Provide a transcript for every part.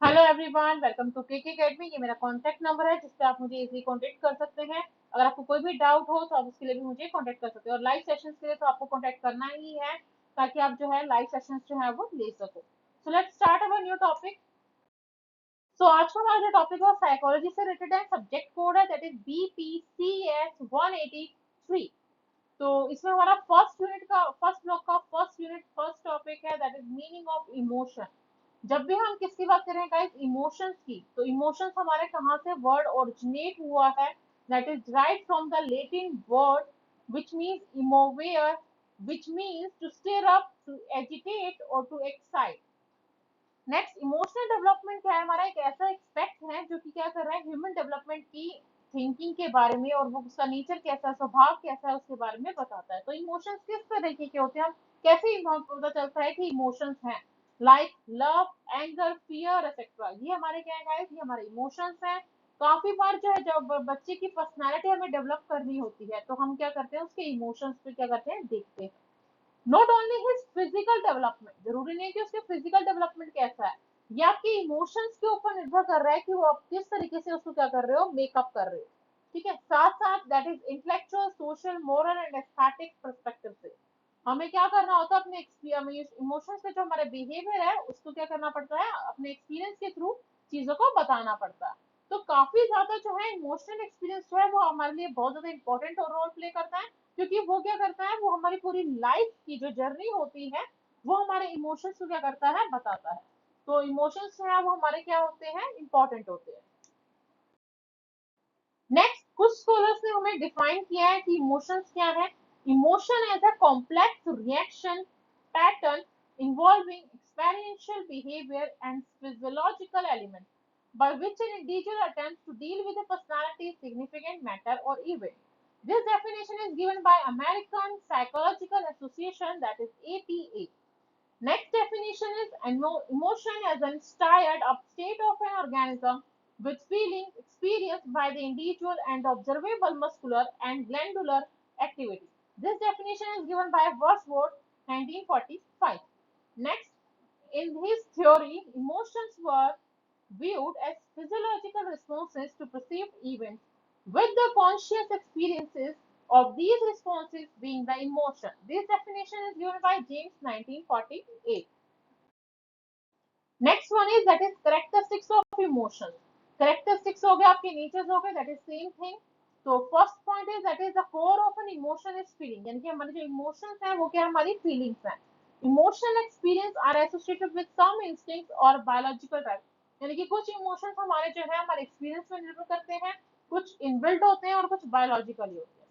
Hello everyone, welcome to KK Academy. ये मेरा contact number है जिस पे आप मुझे इजीली कॉन्टैक्ट कर सकते हैं। अगर आपको कोई भी डाउट हो तो आप उसके लिए भी मुझे कॉन्टैक्ट कर सकते हैं, और लाइव सेशंस के लिए तो आपको कॉन्टैक्ट करना ही है ताकि आप जो है लाइव सेशंस जो है वो ले सको। So let's start our new topic. So आज का हमारा जो टॉपिक है साइकोलॉजी से रिलेटेड है। सब्जेक्ट कोड है दैट इज BPCS 183। तो इसमें हमारा फर्स्ट ब्लॉक का फर्स्ट टॉपिक है that is meaning of emotion. जब भी हम किसकी बात करें गाइस, इमोशंस की, तो इमोशंस हमारे कहाँ से वर्ड ओरिजिनेट हुआ है, that is right from the Latin word which means emovere, which means to stir up, to agitate और to excite. Next, emotional development क्या है, हमारा एक ऐसा एक्सपेक्ट है जो कि क्या कर रहा है, ह्यूमन डेवलपमेंट की थिंकिंग के बारे में, और वो उसका नेचर कैसा है, स्वभाव कैसा है, उसके बारे में बताता है। तो इमोशंस किस तरीके के होते हैं, हम कैसे पता चलता है कि इमोशंस हैं, like love, anger, fear etcetera. ये हमारे क्या है गाइस, ये हमारे इमोशंस हैं। काफी बार जो है, जब बच्चे की पर्सनैलिटी हमें डेवलप करनी होती है तो हम क्या करते हैं, उसके इमोशंस पे क्या करते हैं, देखते हैं। Not only his physical development, जरूरी नहीं कि उसके फिजिकल डेवलपमेंट कैसा है, ये आपके इमोशंस के ऊपर निर्भर कर रहा है कि वो आप किस तरीके से उसको क्या कर रहे हो, मेकअप कर रहे हो। ठीक है, साथ साथ that is intellectual, social, moral and aesthetic perspective से हमें क्या करना होता है, अपने इमोशंस के जो हमारे बिहेवियर है उसको क्या करना पड़ता है, अपने एक्सपीरियंस के थ्रू चीजों को बताना पड़ता है। तो काफी ज्यादा जो है इमोशनल एक्सपीरियंस जो है वो हमारे लिए बहुत ज्यादा इंपॉर्टेंट और रोल प्ले करता है, क्योंकि वो क्या करता है, वो हमारी पूरी लाइफ की जो जर्नी होती है वो हमारे इमोशंस को क्या करता है, बताता है। तो इमोशंस जो है वो हमारे क्या होते हैं, इंपॉर्टेंट होते हैं। नेक्स्ट, कुछ स्कॉलर्स ने हमें डिफाइन किया है कि इमोशंस क्या है। Emotion as a complex reaction pattern involving experiential behavior and physiological elements by which an individual attempts to deal with a personality's significant matter or event. This definition is given by American Psychological Association, that is APA. Next definition is emotion as an stirred up state of an organism with feelings experienced by the individual and observable muscular and glandular activity. This definition is given by Wordsworth 1945. Next, in his theory, emotions were viewed as physiological responses to perceived events, with the conscious experiences of these responses being the emotion. This definition is given by James 1948. Next one is that is characteristics of emotions. Characteristics हो गए, आपके natures हो गए, that is same thing. तो first point is that is the core of an emotion is feeling, यानी कि हमारे जो emotions हैं वो क्या, हमारी feelings हैं। Emotional experience are associated with some instincts or biological type, यानी कि कुछ emotions हमारे जो है हमारे experience में निर्भर करते हैं, कुछ inbuilt होते हैं और कुछ biologically होते हैं।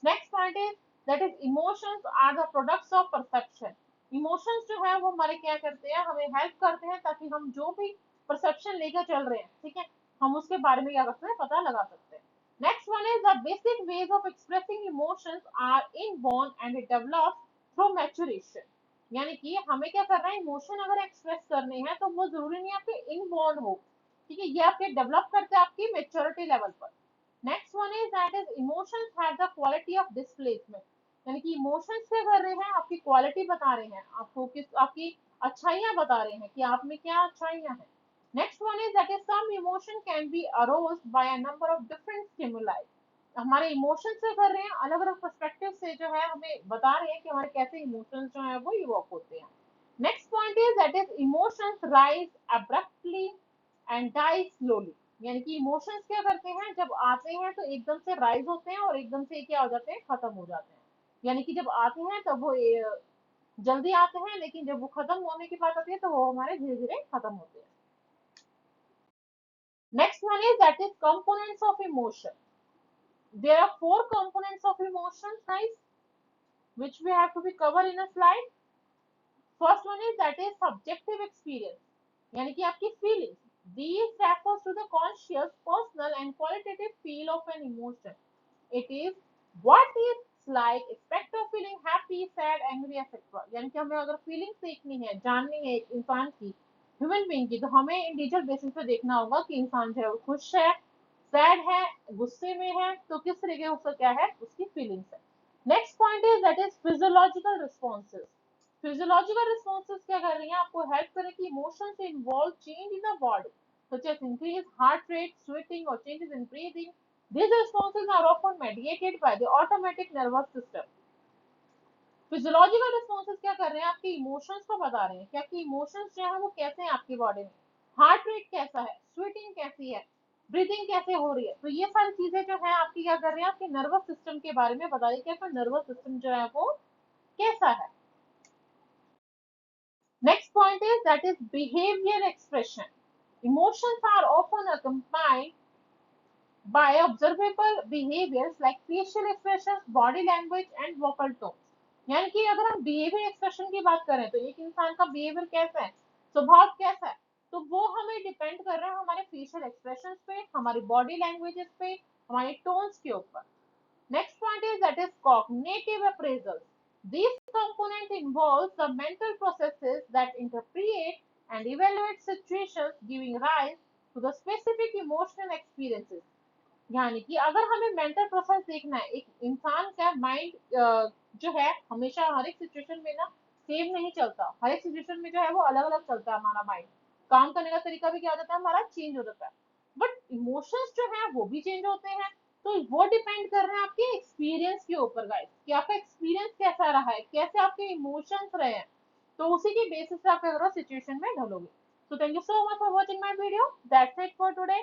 Next point is that is emotions are the products of perception. Emotions जो है वो हमारे क्या करते हैं, हमें हेल्प करते हैं ताकि हम जो भी परसेप्शन लेकर चल रहे हैं, ठीक है, हम उसके बारे में क्या कर सकते हैं, पता लगा सकते हैं। Next one is the basic ways of expressing emotions are inborn and it develops through maturation. यानी कि हमें क्या करना है, इमोशन अगर एक्सप्रेस करने हैं तो वो जरूरी नहीं आपके इनबॉर्न हो, ठीक है, ये आपके डेवलप करते हैं आपकी मेच्योरिटी लेवल पर। Next one is that is emotions have the quality of displacement, यानी कि इमोशंस क्या कर रहे हैं, आपकी क्वालिटी बता रहे हैं, आपको किस आपकी अच्छाइयां बता रहे हैं कि आप में क्या अच्छाइयां हैं। Next one is that is some emotion can be aroused by a number of different stimuli. हमारे इमोशंस क्या कर रहे हैं, अलग अलग पर्सपेक्टिव से जो है हमें बता रहे हैं कि हमारे कैसे इमोशंस जो है वो इवॉक होते हैं। Next point is that is emotions rise abruptly and die slowly, यानी कि इमोशंस क्या करते हैं, जब आते हैं तो एकदम से राइज होते हैं और एकदम से क्या हो जाते हैं, खत्म हो जाते हैं। यानी कि जब आते हैं तब वो जल्दी आते हैं, लेकिन जब वो खत्म होने की बात आती है तो वो हमारे धीरे धीरे खत्म होते हैं। Next one is that is components of emotion. There are four components of emotion guys, which we have to be covered in a slide. First one is that is subjective experience, यानी कि आपकी feelings. These refers to the conscious, personal and qualitative feel of an emotion. It is what it's like, expect of feeling happy, sad, angry, etc. यानी कि हमें अगर feelings देखनी है, जाननी है एक इंसान की, ह्यूमन बीइंग की, तो हमें इंडिविजुअल बेसिस पे देखना होगा कि इंसान जो है वो खुश है, सैड है, गुस्से में है, तो किस तरीके का उसका क्या है, उसकी फीलिंग्स है। Next point is that is physiological responses. Physiological responses क्या कर रही हैं, आपको हेल्प करें कि emotions involve change in the body such as increased heart rate, sweating or changes in breathing. These responses are often mediated by the automatic nervous system. Physiological responses क्या कर रहे हैं, आपके इमोशंस को बता रहे हैं कि आपके इमोशंस जो है वो कैसे हैं आपकी बॉडी में, हार्ट रेट कैसा है, स्वेटिंग कैसी है, ब्रीथिंग कैसे हो रही है। तो ये सारी चीजें जो है आपकी क्या कर रही है, आपके नर्वस सिस्टम के बारे में बता रही है कि आपका नर्वस सिस्टम जो है वो कैसा है। Next point is that is behavior expression. Emotions are often accompanied by observable behaviors like facial expressions, body language and vocal tones. यानी कि अगर हम बिहेवियर एक्सप्रेशन की बात करें तो एक इंसान का बिहेवियर कैसा है, स्वभाव कैसा है, तो वो हमें डिपेंड कर रहा है हमारे फेशियल एक्सप्रेशंस पे, हमारी बॉडी लैंग्वेजेस पे, हमारे टोन्स के ऊपर। Next point is that is cognitive appraisal. These component involves the mental processes that interpret and evaluate situations, giving rise to the specific emotional experiences. यानी कि अगर हमें मेंटल प्रोसेस देखना है, एक इंसान का माइंड जो है हमेशा हर एक सिचुएशन में ना सेम नहीं चलता, हर एक सिचुएशन में जो है वो अलग अलग चलता है, हमारा माइंड काम करने का तरीका भी क्या हो जाता है, हमारा चेंज हो जाता है, बट इमोशंस जो है वो भी चेंज होते हैं। तो वो डिपेंड कर रहे हैं आपके एक्सपीरियंस के ऊपर गाइस, कि आपका एक्सपीरियंस कैसा रहा है, कैसे आपके इमोशंस रहे हैं, तो उसी के बेसिस पे आप क्या करो सिचुएशन में ढलोगे। So thank you so much for watching my video. That's it for today.